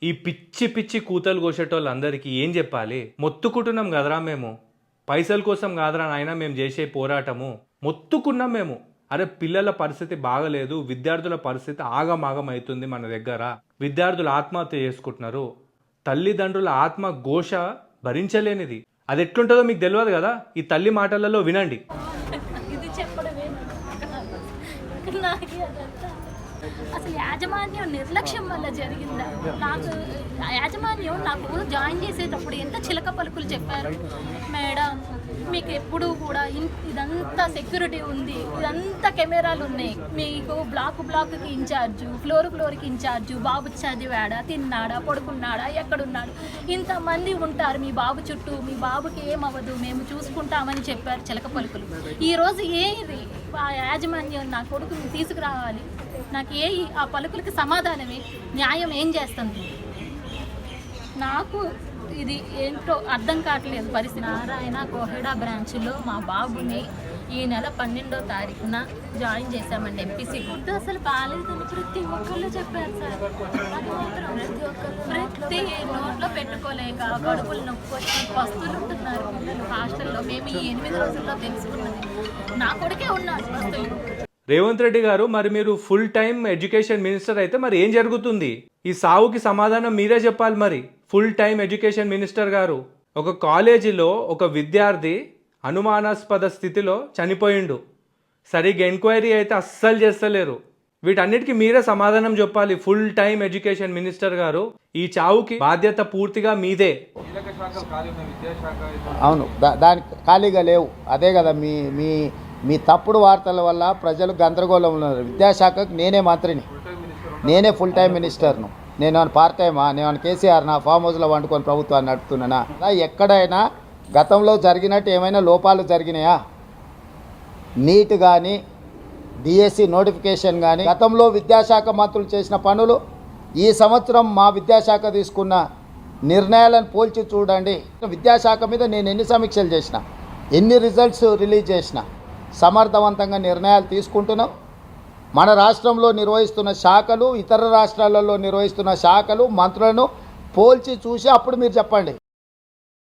ఈ పిచ్చి పిచ్చి కూతలు కోసేటోళ్ళందరికీ ఏం చెప్పాలి? మొత్తుకుంటున్నాం కదరా మేము, పైసల కోసం కాదరా నాయన మేము చేసే పోరాటము, మొత్తుకున్నాం మేము. అరే పిల్లల పరిస్థితి బాగలేదు, విద్యార్థుల పరిస్థితి ఆగమాగం అవుతుంది మన దగ్గర, విద్యార్థులు ఆత్మహత్య చేసుకుంటున్నారు, తల్లిదండ్రుల ఆత్మ ఘోష భరించలేనిది. అది ఎట్లుంటుందో మీకు తెలియదు కదా, ఈ తల్లి మాటలలో వినండి. ఇది చెప్పడమే నాకే అదంతా అసలు యాజమాన్యం నిర్లక్ష్యం వల్ల జరిగిందా? నాకు యాజమాన్యం నాకు జాయిన్ చేసేటప్పుడు ఎంత చిలక పలుకులు చెప్పారు. మేడం మీకు ఎప్పుడూ కూడా ఇదంతా సెక్యూరిటీ ఉంది, ఇదంతా కెమెరాలు ఉన్నాయి, మీకు బ్లాక్కి ఇన్ఛార్జు, ఫ్లోర్కి ఇన్ఛార్జు, బాబు చదివాడా, తిన్నాడా, పడుకున్నాడా, ఎక్కడున్నాడు, ఇంతమంది ఉంటారు మీ బాబు చుట్టూ, మీ బాబుకి ఏమవ్వదు, మేము చూసుకుంటామని చెప్పారు చిలక పలుకులు. ఈరోజు ఏది ఆ యాజమాన్యం నా కొడుకుని తీసుకురావాలి, నాకు ఆ పలుకులకి సమాధానమే, న్యాయం ఏం చేస్తుంది? నాకు ఇది ఏంటో అర్థం కావట్లేదు పరిస్థితి. నారాయణ కోహెడా బ్రాంచ్లో మా బాబుని ఈ నెల 12వ తారీఖున జాయిన్ చేశామండి ఎంపీసీ. గుడ్డు అసలు బాగాలేదని ప్రతి ఒక్కళ్ళు చెప్పారు సార్. అది మాత్రం ప్రతి నోట్లో పెట్టుకోలేక కడుపులు నొప్పి వచ్చి పస్తులు ఉంటున్నారు పిల్లలు హాస్టల్లో. మేము ఈ 8 రోజుల్లో తెలుసుకున్నది. నా కొడుకే ఉన్నాడు పస్తులు. రేవంత్ రెడ్డి గారు, మరి మీరు ఫుల్ టైం ఎడ్యుకేషన్ మినిస్టర్ అయితే మరి ఏం జరుగుతుంది? ఈ సావుకి సమాధానం మీరే చెప్పాలి. మరి ఫుల్ టైం ఎడ్యుకేషన్ మినిస్టర్ గారు, ఒక కాలేజీలో ఒక విద్యార్థి అనుమానాస్పద స్థితిలో చనిపోయిండు, సరిగ్గా ఎంక్వైరీ అయితే అస్సలు చేస్తలేరు. వీటన్నిటికీ మీరే సమాధానం చెప్పాలి ఫుల్ టైం ఎడ్యుకేషన్ మినిస్టర్ గారు. ఈ చావుకి బాధ్యత పూర్తిగా మీదే. అవును, దానికి ఖాళీగా లేవు. అదే కదా మీ తప్పుడు వార్తల వల్ల ప్రజలు గందరగోళం ఉన్నారు. విద్యాశాఖకు నేనే మంత్రిని, నేనే ఫుల్ టైం మినిస్టర్ను. నేను పార్ట్ టైమా? నేను కేసీఆర్ నా ఫామ్ హౌస్లో వండుకొని ప్రభుత్వాన్ని నడుపుతున్నానా? ఎక్కడైనా గతంలో జరిగినట్టు ఏమైనా లోపాలు జరిగినాయా? నీట్ కానీ డిఎస్సి నోటిఫికేషన్ కానీ గతంలో విద్యాశాఖ మంత్రులు చేసిన పనులు, ఈ సంవత్సరం మా విద్యాశాఖ తీసుకున్న నిర్ణయాలను పోల్చి చూడండి. విద్యాశాఖ మీద నేను ఎన్ని సమీక్షలు చేసిన, ఎన్ని రిజల్ట్స్ రిలీజ్ చేసిన, సమర్థవంతంగా నిర్ణయాలు తీసుకుంటున్నాం. మన రాష్ట్రంలో నిర్వహిస్తున్న శాఖలు, ఇతర రాష్ట్రాలలో నిర్వహిస్తున్న శాఖలు, మంత్రులను పోల్చి చూసి అప్పుడు మీరు చెప్పండి.